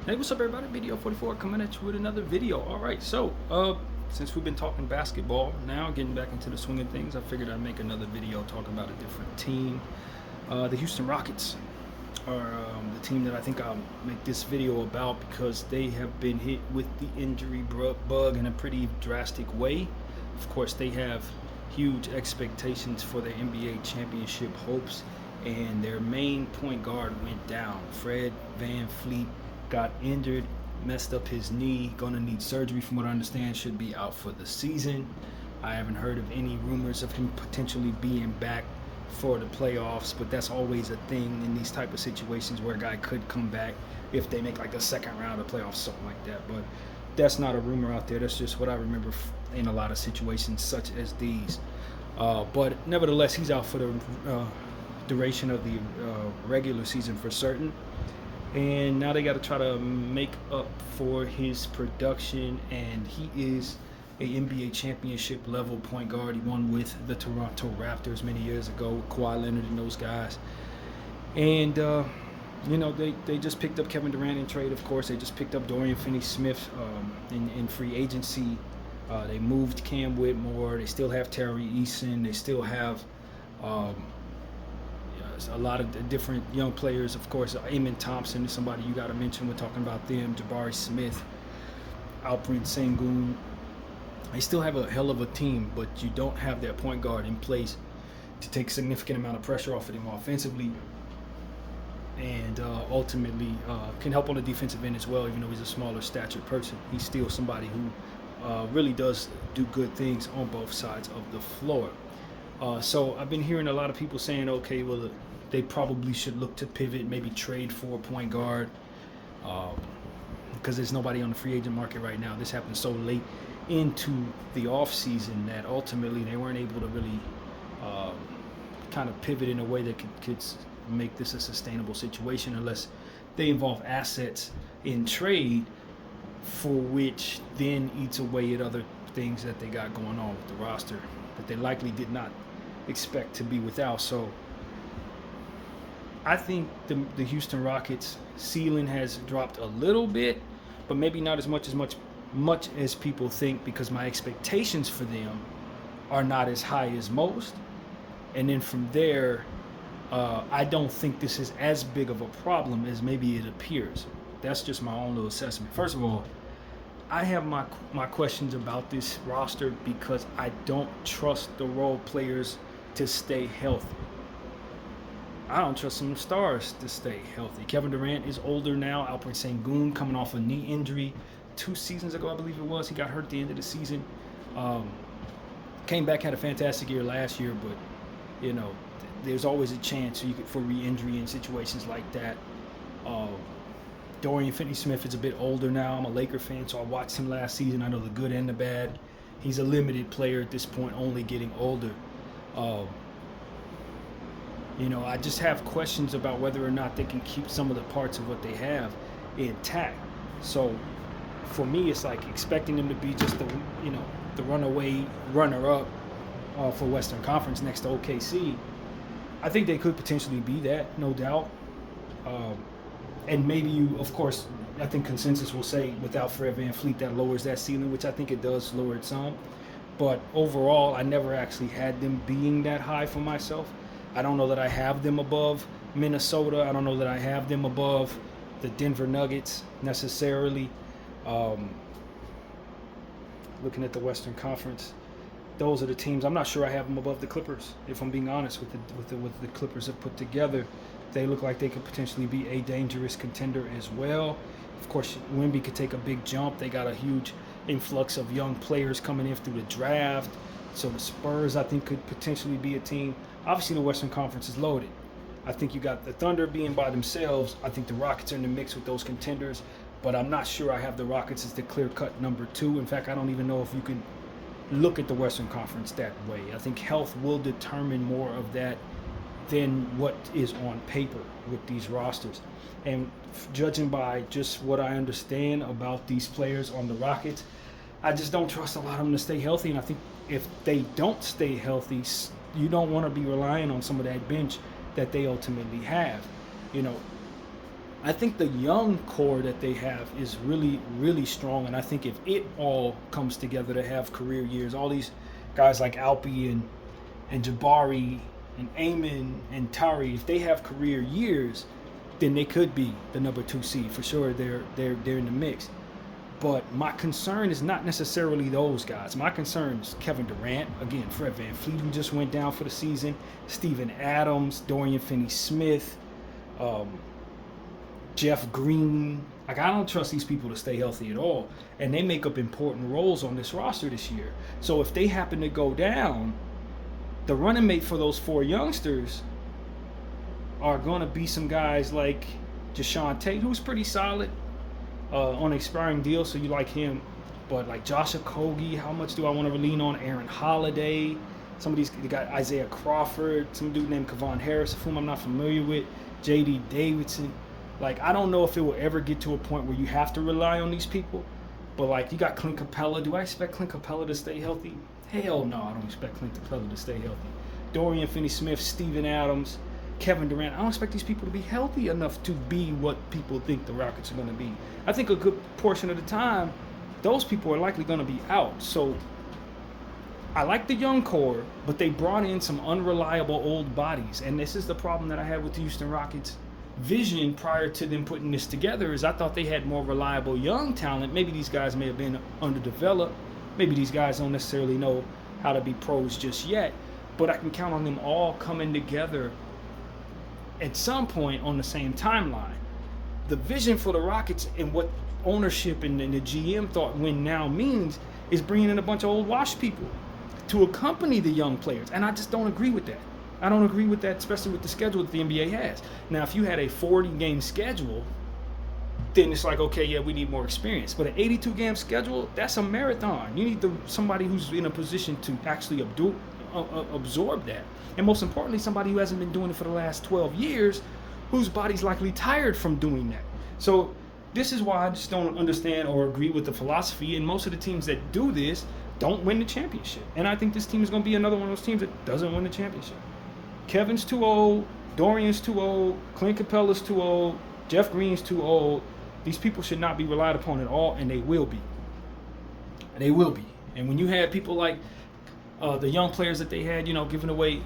Hey, what's up, everybody? Video 44 coming at you with another video. All right, so since we've been talking basketball, now getting back into the swing of things, I figured I'd make another video talking about a different team. The Houston Rockets are the team that I think I'll make this video about because they have been hit with the injury bug in a pretty drastic way. Of course, they have huge expectations for their NBA championship hopes, and their main point guard went down. Fred VanVleet got injured, messed up his knee, gonna need surgery from what I understand, should be out for the season. I haven't heard of any rumors of him potentially being back for the playoffs, but that's always a thing in these type of situations where a guy could come back if they make like a second round of playoffs, something like that. But that's not a rumor out there. That's just what I remember in a lot of situations such as these. But nevertheless, he's out for the duration of the regular season for certain. And now they got to try to make up for his production, and he is a NBA championship level point guard. He won with the Toronto Raptors many years ago with Kawhi Leonard and those guys. And they just picked up Kevin Durant in trade. Of course, they just picked up Dorian Finney-Smith in free agency. They moved Cam Whitmore. They still have Terry Eason. They still have a lot of different young players. Of course, Amen Thompson is somebody you got to mention. We're talking about them. Jabari Smith, Alperen Sengun. They still have a hell of a team, but you don't have their point guard in place to take a significant amount of pressure off of them offensively, and ultimately can help on the defensive end as well. Even though he's a smaller statured person, he's still somebody who really does do good things on both sides of the floor. So I've been hearing a lot of people saying, okay, well, they probably should look to pivot, maybe trade for a point guard, because there's nobody on the free agent market right now. This happened so late into the off season that ultimately they weren't able to really kind of pivot in a way that could make this a sustainable situation unless they involve assets in trade, for which then eats away at other things that they got going on with the roster that they likely did not expect to be without. So I think the Houston Rockets ceiling has dropped a little bit, but maybe not as much as people think, because my expectations for them are not as high as most. And then from there, I don't think this is as big of a problem as maybe it appears. That's just my own little assessment. First of all, I have my questions about this roster because I don't trust the role players to stay healthy. I don't trust some stars to stay healthy. Kevin Durant is older now. Alperen Sengun coming off a knee injury 2 seasons ago, I believe it was. He got hurt at the end of the season. Came back, had a fantastic year last year, but there's always a chance for re-injury in situations like that. Dorian Finney-Smith is a bit older now. I'm a Laker fan, so I watched him last season. I know the good and the bad. He's a limited player at this point, only getting older. I just have questions about whether or not they can keep some of the parts of what they have intact. So for me, it's like expecting them to be just the runaway runner-up for Western Conference next to OKC. I think they could potentially be that, no doubt. And maybe of course, I think consensus will say without Fred VanVleet that lowers that ceiling, which I think it does lower it some. But overall, I never actually had them being that high for myself. I don't know that I have them above Minnesota. I don't know that I have them above the Denver Nuggets necessarily. Looking at the Western Conference, those are the teams. I'm not sure I have them above the Clippers, if I'm being honest with what the Clippers have put together. They look like they could potentially be a dangerous contender as well. Of course, Wemby could take a big jump. They got a huge influx of young players coming in through the draft. So the Spurs, I think, could potentially be a team. Obviously, the Western Conference is loaded. I think you got the Thunder being by themselves. I think the Rockets are in the mix with those contenders. But I'm not sure I have the Rockets as the clear-cut number 2. In fact, I don't even know if you can look at the Western Conference that way. I think health will determine more of that than what is on paper with these rosters. And judging by just what I understand about these players on the Rockets, I just don't trust a lot of them to stay healthy. And I think if they don't stay healthy, you don't want to be relying on some of that bench that they ultimately have. I think the young core that they have is really, really strong. And I think if it all comes together to have career years, all these guys like Alpi and Jabari and Amon and Tari, if they have career years, then they could be the number 2 seed for sure. They're in the mix. But my concern is not necessarily those guys. My concern is Kevin Durant, again, Fred VanVleet, who just went down for the season, Steven Adams, Dorian Finney-Smith, Jeff Green. Like, I don't trust these people to stay healthy at all. And they make up important roles on this roster this year. So if they happen to go down, the running mate for those 4 youngsters are going to be some guys like Jae'Sean Tate, who's pretty solid on an expiring deal, so you like him. But like Josh Okogie, how much do I want to lean on Aaron Holiday? Some of these, they got Isaiah Crawford, some dude named Kevon Harris, of whom I'm not familiar with, J.D. Davidson. Like, I don't know if it will ever get to a point where you have to rely on these people. But like, you got Clint Capella. Do I expect Clint Capella to stay healthy? Hell no, I don't expect Clint Capella to stay healthy. Dorian Finney-Smith, Steven Adams, Kevin Durant. I don't expect these people to be healthy enough to be what people think the Rockets are going to be. I think a good portion of the time, those people are likely going to be out. So I like the young core, but they brought in some unreliable old bodies. And this is the problem that I had with the Houston Rockets vision prior to them putting this together, is I thought they had more reliable young talent. Maybe these guys may have been underdeveloped. Maybe these guys don't necessarily know how to be pros just yet. But I can count on them all coming together at some point on the same timeline. The vision for the Rockets and what ownership and the GM thought win now means is bringing in a bunch of old washed people to accompany the young players. And I just don't agree with that. I don't agree with that, especially with the schedule that the NBA has. Now, if you had a 40-game schedule, then it's like, okay, yeah, we need more experience. But an 82-game schedule, that's a marathon. You need somebody who's in a position to actually absorb that. And most importantly, somebody who hasn't been doing it for the last 12 years, whose body's likely tired from doing that. So this is why I just don't understand or agree with the philosophy. And most of the teams that do this don't win the championship. And I think this team is going to be another one of those teams that doesn't win the championship. Kevin's too old. Dorian's too old. Clint Capella's too old. Jeff Green's too old. These people should not be relied upon at all, and they will be. They will be. And when you had people like the young players that they had, giving away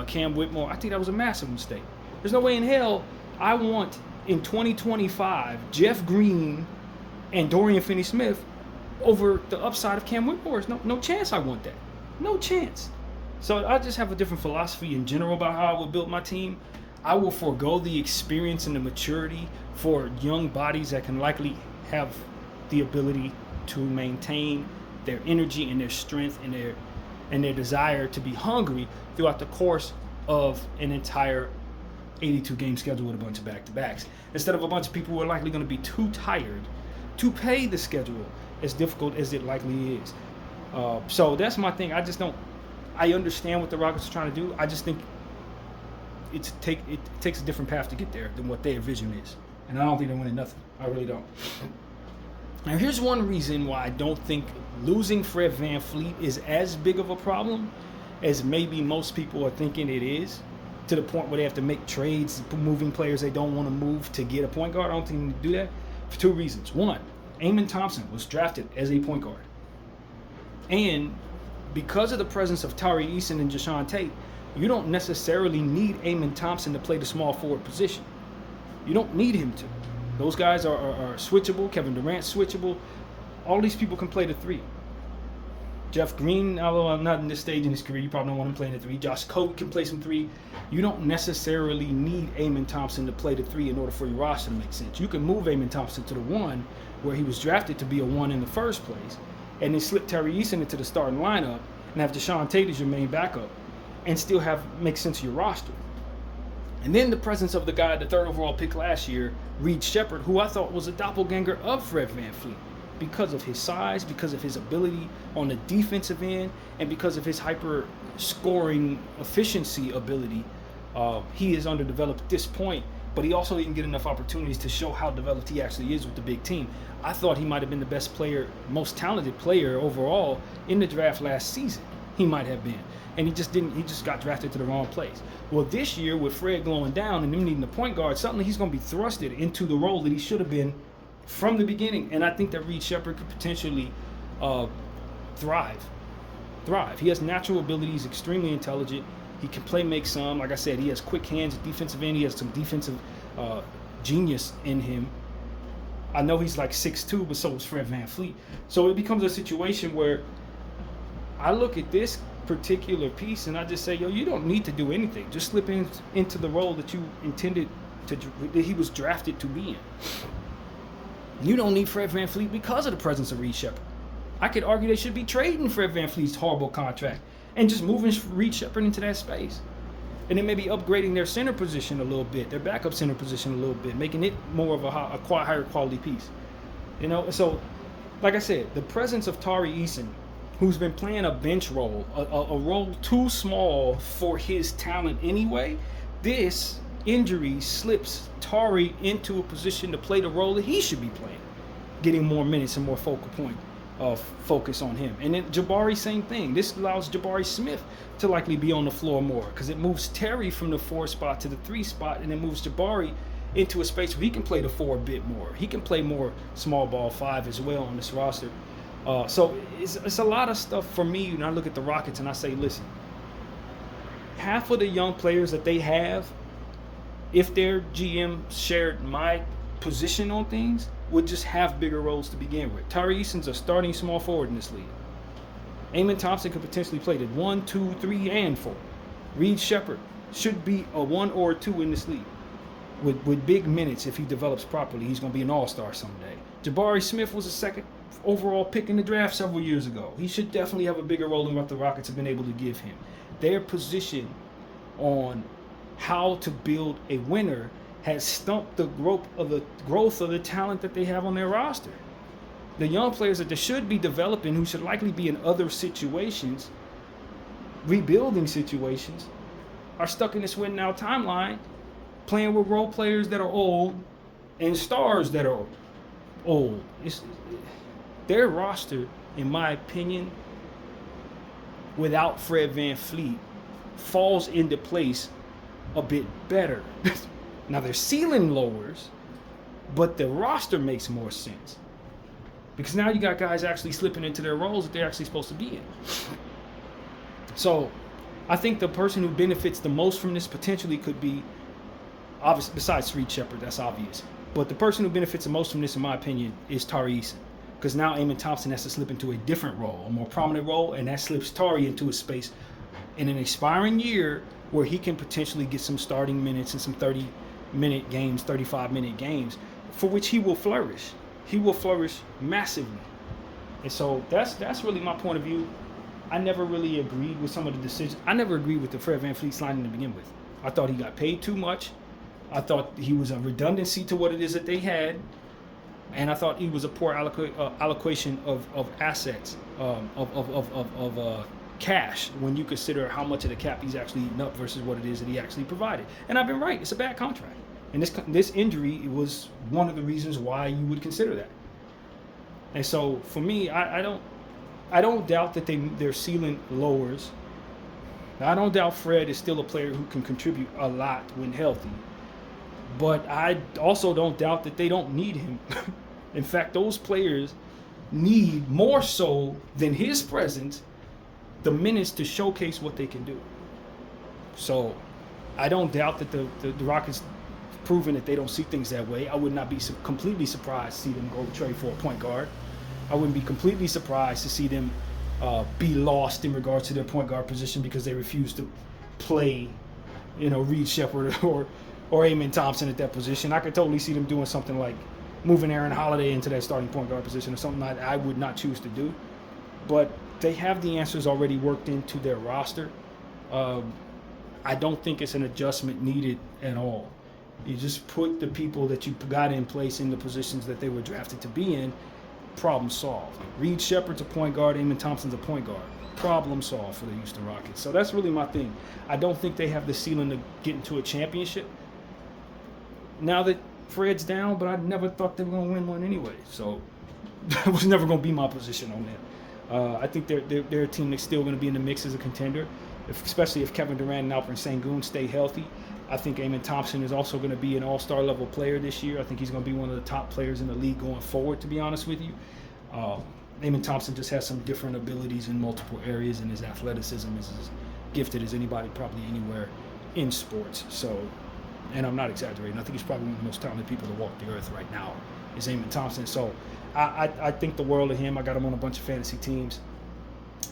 Cam Whitmore, I think that was a massive mistake. There's no way in hell I want in 2025 Jeff Green and Dorian Finney-Smith over the upside of Cam Whitmore. There's no chance I want that. No chance. So I just have a different philosophy in general about how I would build my team. I will forego the experience and the maturity for young bodies that can likely have the ability to maintain their energy and their strength and their desire to be hungry throughout the course of an entire 82-game schedule with a bunch of back-to-backs. Instead of a bunch of people who are likely going to be too tired to pay the schedule as difficult as it likely is. So that's my thing. I understand what the Rockets are trying to do. I just think it takes a different path to get there than what their vision is. And I don't think they're winning nothing. I really don't. Now, here's one reason why I don't think losing Fred VanVleet is as big of a problem as maybe most people are thinking it is, to the point where they have to make trades, moving players they don't want to move to get a point guard. I don't think they need to do that for 2 reasons. One, Amon Thompson was drafted as a point guard. And because of the presence of Tari Eason and Jae'Sean Tate, you don't necessarily need Amon Thompson to play the small forward position. You don't need him to. Those guys are switchable. Kevin Durant's switchable. All these people can play the 3. Jeff Green, although I'm not in this stage in his career, you probably don't want him playing the 3. Josh Okogie can play some 3. You don't necessarily need Amon Thompson to play the 3 in order for your roster to make sense. You can move Amon Thompson to the 1, where he was drafted to be a 1 in the first place, and then slip Tari Eason into the starting lineup and have Jae'Sean Tate as your main backup, and still make sense of your roster. And then the presence of the guy, the 3rd overall pick last year, Reed Sheppard, who I thought was a doppelganger of Fred VanVleet because of his size, because of his ability on the defensive end, and because of his hyper scoring efficiency ability. He is underdeveloped at this point, but he also didn't get enough opportunities to show how developed he actually is with the big team. I thought he might have been the best player, most talented player overall in the draft last season. he might have been. And he just got drafted to the wrong place. Well, this year with Fred going down and them needing the point guard, suddenly he's going to be thrusted into the role that he should have been from the beginning. And I think that Reed Sheppard could potentially thrive. He has natural ability. He's extremely intelligent. He can make some. Like I said, he has quick hands at defensive end. He has some defensive genius in him. I know he's like 6'2", but so is Fred VanVleet. So it becomes a situation where I look at this particular piece and I just say, yo, you don't need to do anything. Just slip into the role that you intended that he was drafted to be in. You don't need Fred VanVleet because of the presence of Reed Sheppard. I could argue they should be trading Fred VanVleet's horrible contract and just moving Reed Sheppard into that space. And then maybe upgrading their center position a little bit, their backup center position a little bit, making it more of a higher quality piece. You know, so like I said, the presence of Tari Eason, who's been playing a bench role, a role too small for his talent anyway, this injury slips Tari into a position to play the role that he should be playing, getting more minutes and more focal point of focus on him. And then Jabari, same thing. This allows Jabari Smith to likely be on the floor more because it moves Terry from the 4 spot to the 3 spot, and it moves Jabari into a space where he can play the 4 a bit more. He can play more small ball 5 as well on this roster. So it's a lot of stuff for me when I look at the Rockets and I say, listen, half of the young players that they have, if their GM shared my position on things, would just have bigger roles to begin with. Tari Eason's a starting small forward in this league. Amen Thompson could potentially play the 1, 2, 3, and 4. Reed Sheppard should be a 1 or a 2 in this league. With big minutes, if he develops properly, he's going to be an all-star someday. Jabari Smith was a second overall pick in the draft several years ago. He should definitely have a bigger role than what the Rockets have been able to give him. Their position on how to build a winner has stumped the growth of the talent that they have on their roster. The young players that they should be developing, who should likely be in other situations, rebuilding situations, are stuck in this win now timeline, playing with role players that are old and stars that are old. Their roster, in my opinion, without Fred VanVleet, falls into place a bit better. Now their ceiling lowers, but the roster makes more sense. Because now you got guys actually slipping into their roles that they're actually supposed to be in. So I think the person who benefits the most from this potentially could be, obviously, besides Reed Sheppard, that's obvious. But the person who benefits the most from this, in my opinion, is Tari Eason. Because now Amen Thompson has to slip into a different role, a more prominent role, and that slips Tari into a space in an expiring year where he can potentially get some starting minutes and some 30-minute games, 35-minute games, for which he will flourish. He will flourish massively. And so that's really my point of view. I never really agreed with some of the decisions. I never agreed with the Fred VanVleet signing to begin with. I thought he got paid too much. I thought he was a redundancy to what it is that they had. And I thought he was a poor allocation of assets, of cash, when you consider how much of the cap he's actually eating up versus what it is that he actually provided. And I've been right. It's a bad contract. And this injury was one of the reasons why you would consider that. And so for me, I don't doubt that their ceiling lowers. Now, I don't doubt Fred is still a player who can contribute a lot when healthy. But I also don't doubt that they don't need him. In fact, those players need more so than his presence the minutes to showcase what they can do. So I don't doubt that the Rockets proven that they don't see things that way. I would not be completely surprised to see them go trade for a point guard. I wouldn't be completely surprised to see them be lost in regards to their point guard position because they refuse to play, Reed Sheppard or Amen Thompson at that position. I could totally see them doing something like moving Aaron Holiday into that starting point guard position or something like that. I would not choose to do. But they have the answers already worked into their roster. I don't think it's an adjustment needed at all. You just put the people that you got in place in the positions that they were drafted to be in. Problem solved. Reed Sheppard's a point guard. Amen Thompson's a point guard. Problem solved for the Houston Rockets. So that's really my thing. I don't think they have the ceiling to get into a championship now that Fred's down, but I never thought they were going to win one anyway. So that was never going to be my position on that. I think they're a team that's still going to be in the mix as a contender, especially if Kevin Durant and Alperen Sengun stay healthy. I think Amen Thompson is also going to be an all-star level player this year. I think he's going to be one of the top players in the league going forward, to be honest with you. Amen Thompson just has some different abilities in multiple areas, and his athleticism is as gifted as anybody probably anywhere in sports. So, and I'm not exaggerating. I think he's probably one of the most talented people to walk the earth right now is Amen Thompson. So I think the world of him. I got him on a bunch of fantasy teams,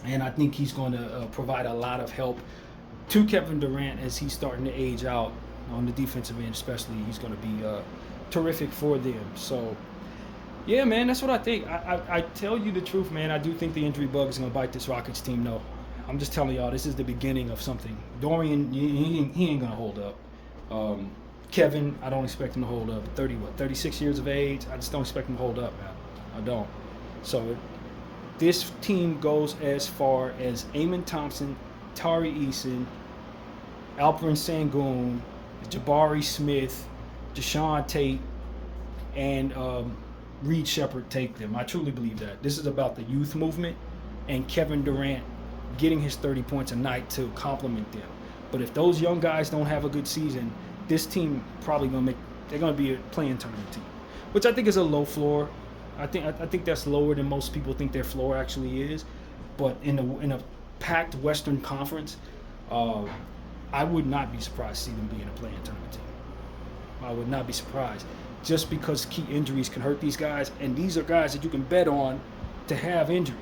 and I think he's going to provide a lot of help to Kevin Durant as he's starting to age out on the defensive end, especially. He's going to be terrific for them. So, yeah, man, that's what I think. I tell you the truth, man. I do think the injury bug is going to bite this Rockets team. No, I'm just telling y'all, this is the beginning of something. Dorian, he ain't going to hold up. Kevin, I don't expect him to hold up. 36 years of age, I just don't expect him to hold up, man. I don't. So this team goes as far as Amen Thompson, Tari Eason, Alperen Sengun, Jabari Smith, Deshaun Tate, and Reed Shepherd take them. I truly believe that. This is about the youth movement and Kevin Durant getting his 30 points a night to complement them. But if those young guys don't have a good season, this team probably they're gonna be a playing tournament team, which I think is a low floor. I think that's lower than most people think their floor actually is. But in a packed Western Conference, I would not be surprised to see them being a playing tournament team. I would not be surprised, just because key injuries can hurt these guys, and these are guys that you can bet on to have injuries.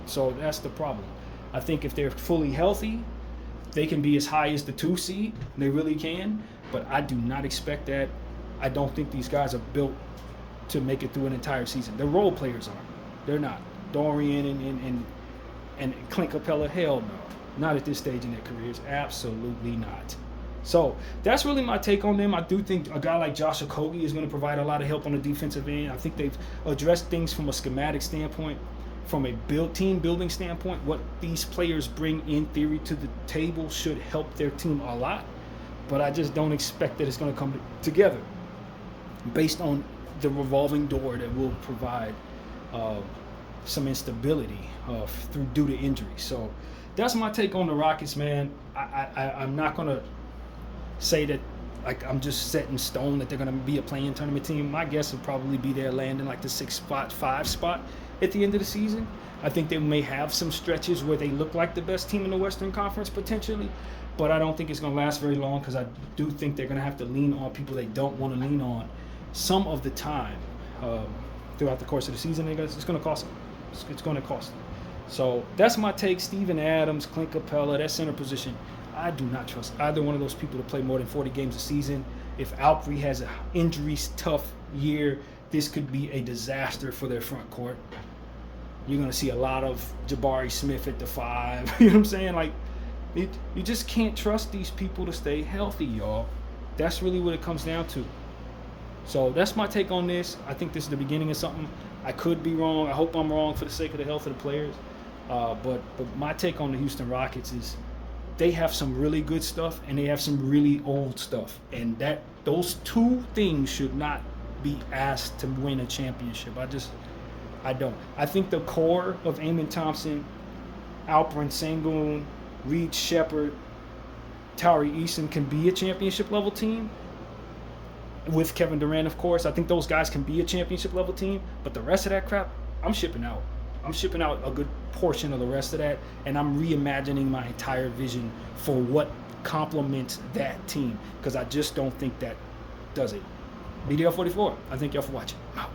So that's the problem. I think if they're fully healthy, they can be as high as the 2 seed. They really can. But I do not expect that. I don't think these guys are built to make it through an entire season. The role players are. They're not. Dorian and Clint Capella, hell no. Not at this stage in their careers. Absolutely not. So that's really my take on them. I do think a guy like Josh Okogie is going to provide a lot of help on the defensive end. I think they've addressed things from a schematic standpoint, from a team building standpoint. What these players bring in theory to the table should help their team a lot. But I just don't expect that it's going to come together based on the revolving door that will provide some instability due to injury. So that's my take on the Rockets, man. I'm not going to say that like I'm just set in stone that they're going to be a playing tournament team. My guess would probably be they're landing like the 5 spot at the end of the season. I think they may have some stretches where they look like the best team in the Western Conference potentially, but I don't think it's going to last very long because I do think they're going to have to lean on people they don't want to lean on some of the time throughout the course of the season. It's going to cost them. It's going to cost them. So that's my take. Steven Adams, Clint Capella, that center position, I do not trust either one of those people to play more than 40 games a season. If Alpre has an injuries-tough year, this could be a disaster for their front court. You're going to see a lot of Jabari Smith at the 5. You know what I'm saying? Like, you just can't trust these people to stay healthy, y'all. That's really what it comes down to. So that's my take on this. I think this is the beginning of something. I could be wrong. I hope I'm wrong for the sake of the health of the players. But my take on the Houston Rockets is they have some really good stuff and they have some really old stuff. And those two things should not be asked to win a championship. I don't. I think the core of Amen Thompson, Alperen Sengun, Reed Shepherd, Tari Eason can be a championship level team. With Kevin Durant, of course. I think those guys can be a championship level team. But the rest of that crap, I'm shipping out. I'm shipping out a good portion of the rest of that, and I'm reimagining my entire vision for what complements that team, because I just don't think that does it. BDL44, I thank y'all for watching. I'm out.